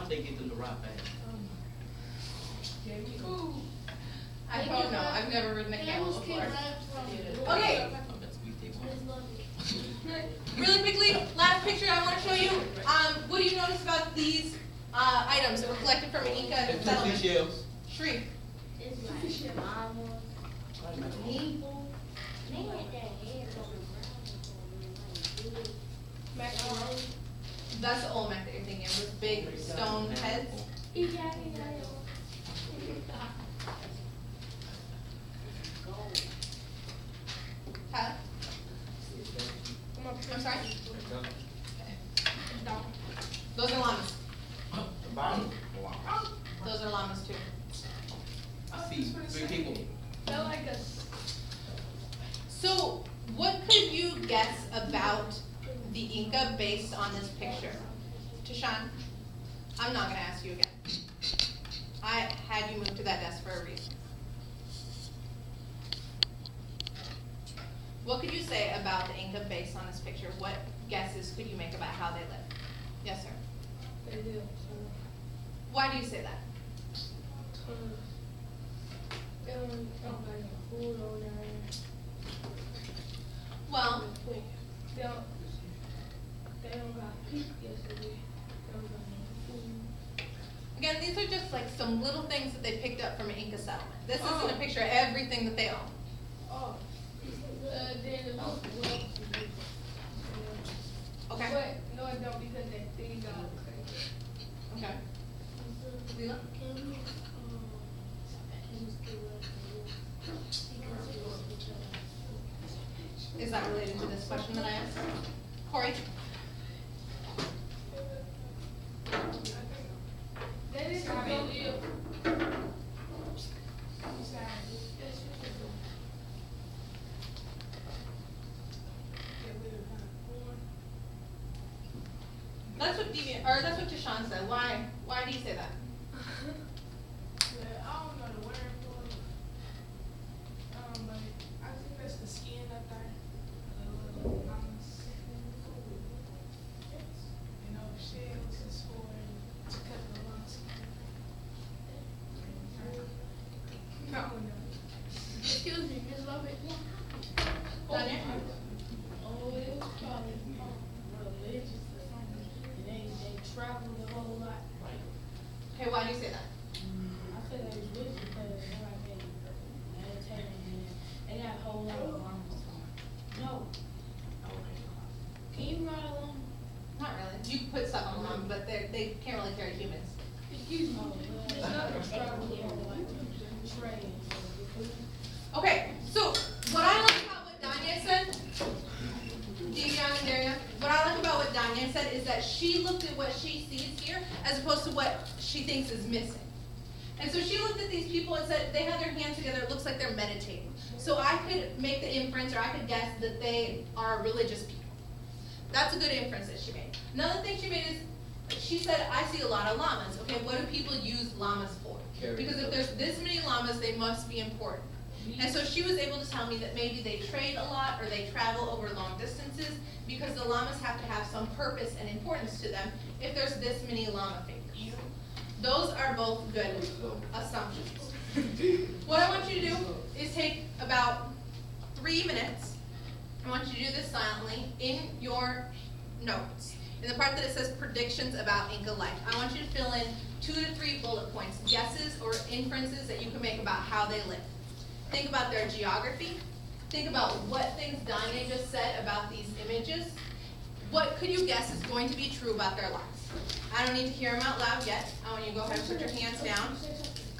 they get them to ride fast? Cool. I don't know. I've never ridden a camel before. Okay. Really quickly, last picture I want to show you. What do you notice about these items that were collected from an Inca settlement? Shells. Shriek. It's like llamas, people. They had their heads on the ground. Macaroni. That's the Olmec that you're thinking of, with big stone heads. Huh? I'm sorry? Those are llamas. Those are llamas too. I see 3 people. They're like a. So, what could you guess about the Inca based on this picture? Tashawn, I'm not going to ask you again. I had you move to that desk for a reason. What could you say about the Inca based on this picture? What guesses could you make about how they live? Yes, sir. They do. Why do you say that? They don't got any food on there. Well, They don't got people yesterday. They don't got no food. again, these are just like some little things that they picked up from an Inca settlement. This isn't a picture of everything that they own. Oh. Then the well. Okay. But no, I don't because that thing got crazy. Okay. Leela? Is that related to this question that I asked? Corey? That is how they live. That's what Tashawn said. Why do you say that? I don't know the word for it. But I think that's the skin up there. You know, shells is for to cut the lungs. No. Excuse me, Miss Lovett. Danya? Oh, it was probably religious or something. They traveled a whole lot. Okay, why do you say that? I feel like it's rich because they're like meditating and they got a whole lot of llamas. No. Can you ride a llama? Not really. You can put stuff on them, but they can't really carry humans. Excuse me. It's not a travel like train. Okay, so what I like about what Danya said, Devion and Daria, what I like about what Danya said is that she looked at what she sees here as opposed to what she thinks is missing. And so she looked at these people and said they have their hands together, it looks like they're meditating. So I could make the inference, or I could guess that they are religious people. That's a good inference that she made. Another thing she made is, she said, I see a lot of llamas. Okay, what do people use llamas for? Because if there's this many llamas, they must be important. And so she was able to tell me that maybe they trade a lot or they travel over long distances because the llamas have to have some purpose and importance to them if there's this many llama figures. Those are both good assumptions. What I want you to do is take about 3 minutes. I want you to do this silently in your notes. In the part that it says predictions about Inca life, I want you to fill in 2 to 3 bullet points, guesses or inferences that you can make about how they live. Think about their geography. Think about what things Danya just said about these images. What could you guess is going to be true about their lives? I don't need to hear them out loud yet. I want you to go ahead and put your hands down.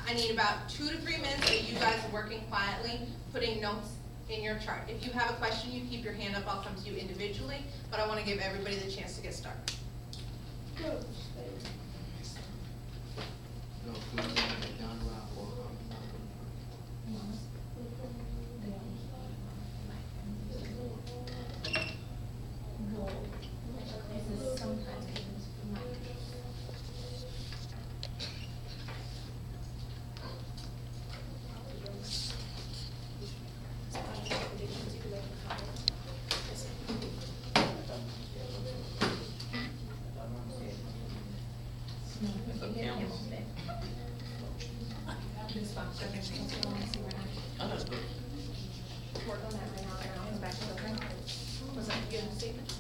I need about 2 to 3 minutes of you guys working quietly, putting notes in your chart. If you have a question, you keep your hand up. I'll come to you individually, but I want to give everybody the chance to get started. Campbell. This box, I can see what I see right now. Oh, that's good. Work on that right now, and I'll come back to the thing. Was that a good statement?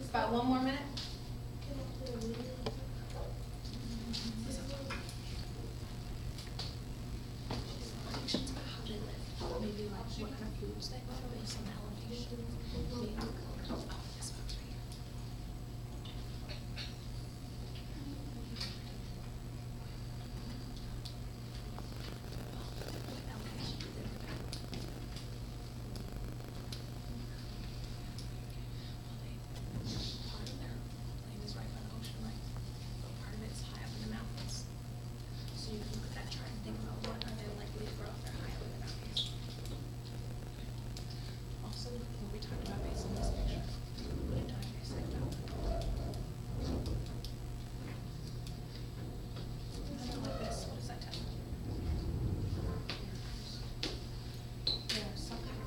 About 1 more minute. Maybe like what kind of foods they grow based on the elevation. This box right here. Part of their land is right by the ocean, right? But part of it's high up in the mountains. So you can look at that chart and think about what are they likely to grow if they're high up in the mountains. Also, when we talked about based on this picture, what did Danya say about that? Something like this, what does that tell you? There's some kind of.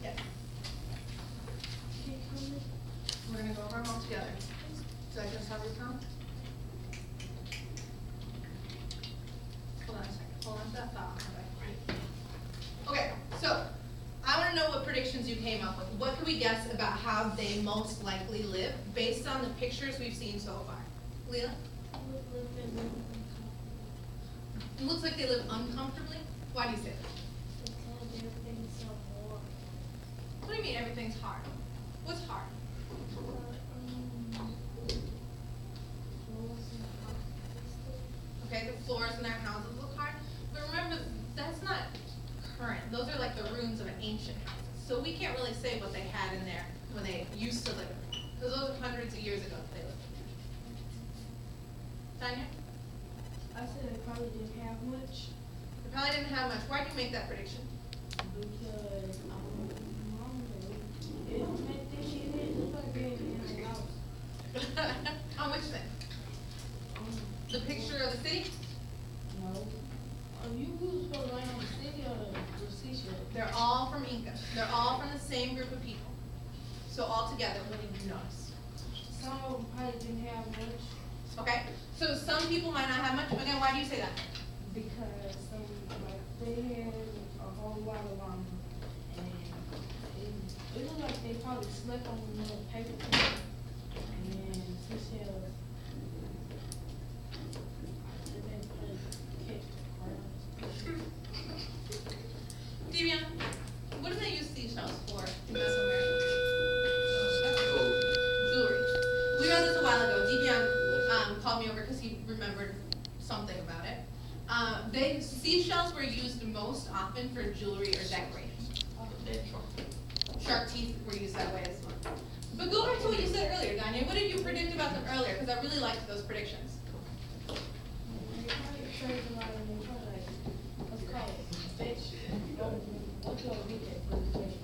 Okay. We're gonna go over them all together. So I just have your count? Hold on a second, hold on to that thought. I'll come back. Okay, so I wanna know what predictions you came up with. What can we guess about how they most likely live based on the pictures we've seen so far? Leela? It looks like they live uncomfortably? Why do you say that? What do you mean everything's hard? What's hard? Okay, the floors in their houses look hard, but remember, that's not current. Those are like the ruins of an ancient house. So we can't really say what they had in there when they used to live in there, because those are hundreds of years ago that they lived in there. Tanya? I said they probably didn't have much They probably didn't have much. Why do you make that prediction? because, mom, it don't make this shit in, it's like being in a house. On which thing? The picture of the city? No. You was supposed to write on the city or the seashore? They're all from Inca. They're all from the same group of people. So all together, what did you notice? Some of them probably didn't have much Okay, so some people might not have much. Again, why do you say that? because some, like, they had a whole lot of and it looked like they probably slept on the little paper towel, and then seashells. They put catch crabs. Devian, what do they use seashells for in Mesoamerica? Jewelry. We read this a while ago. Devian called me over because he remembered something about it. Seashells were used most often for jewelry or decoration. Shark teeth were used that way as well. But go back to what you said earlier, Danya. What did you predict about them earlier? Because I really liked those predictions. They probably traded a lot of them, probably like, what's it called, fish. What's your weekend for the fish?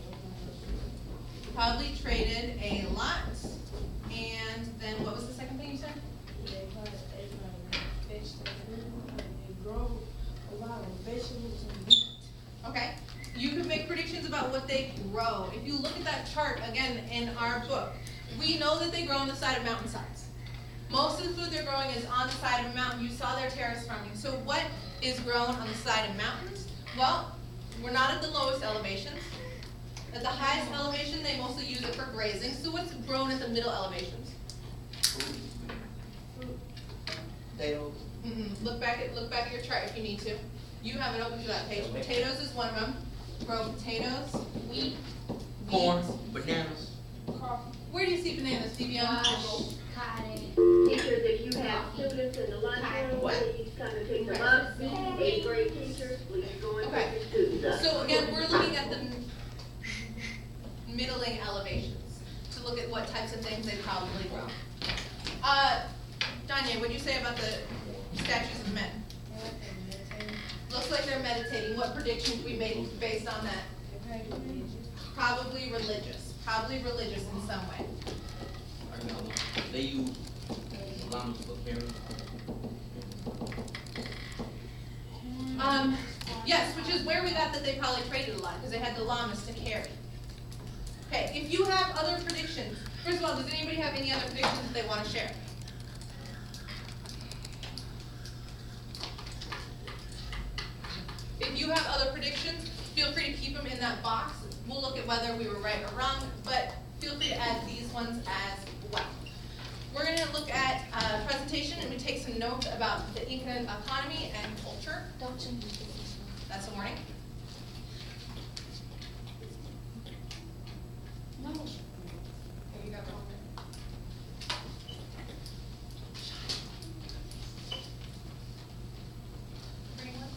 Probably traded a lot. And then what was the second thing you said? They vegetable, they grow a lot of vegetables and meat. Okay. You can make predictions about what they grow. If you look at that chart, again, in our book, we know that they grow on the side of mountainsides. Most of the food they're growing is on the side of a mountain. You saw their terrace farming. So what is grown on the side of mountains? Well, we're not at the lowest elevations. At the highest elevation, they mostly use it for grazing. So what's grown at the middle elevations? Potatoes. Look back at your chart if you need to. You have it open to that page. Potatoes is one of them. Grow potatoes, wheat, Corn, bananas. Where do you see bananas, Stevie? Cotton. Teachers, if you have students in the lunchroom, What? please come and pick them up. 8th grade teachers, please go and Okay. pick your students up. So again, we're looking at the middling elevations to look at what types of things they probably grow. Danya, what do you say about the statues of men? Looks like they're meditating. What predictions we made based on that? Probably religious. Probably religious in some way. They use llamas for carrying. Yes, which is where we got that they probably traded a lot, because they had the llamas to carry. Okay, if you have other predictions, first of all, does anybody have any other predictions that they want to share? If you have other predictions, feel free to keep them in that box. We'll look at whether we were right or wrong, but feel free to add these ones as well. We're going to look at a presentation and we take some notes about the Inca economy and culture. Don't change it. That's a warning. No. Here you go. Green one?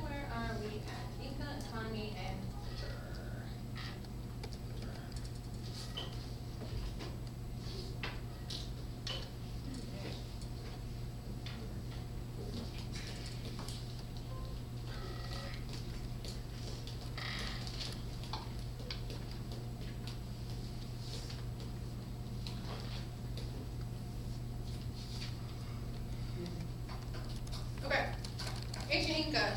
Where are we at? Inca economy and culture. Okay, ancient Inca.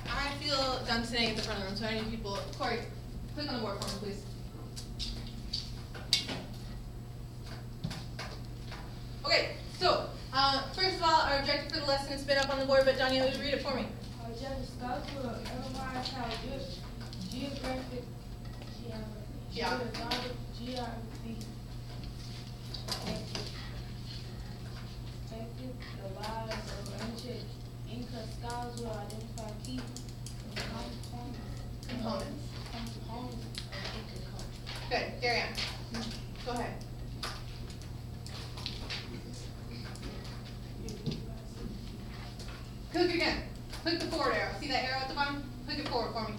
I feel done sitting at the front of the room, so I need people. Corey, click on the board for me, please. Okay, so first of all, our objective for the lesson has been up on the board, but Daniel, would you read it for me? Just start to analyze how geographic, Yeah. geography affected the lives of ancient Inca scholars will identify key Components. components of Inca culture. Good, Darian, go ahead. Click again. Click the forward arrow. See that arrow at the bottom? Click it forward for me.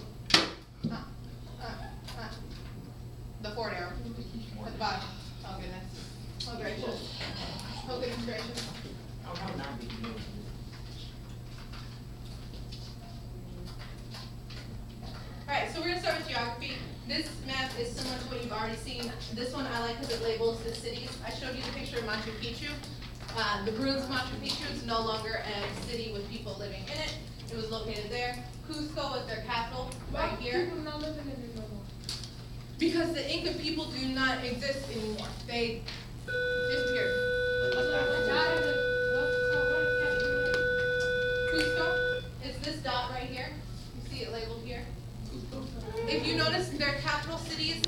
The forward arrow at the bottom. Oh goodness. Oh gracious. Oh goodness gracious. Alright, so we're gonna start with geography. This map is similar to what you've already seen. This one I like because it labels the cities. I showed you the picture of Machu Picchu. The ruins of Machu Picchu is no longer a city with people living in it. It was located there. Cusco is their capital, right here. People not living in it no more. Because the Inca people do not exist anymore. They disappeared. Died of the, Cusco is this dot right here. You see it labeled here. If you notice, their capital cities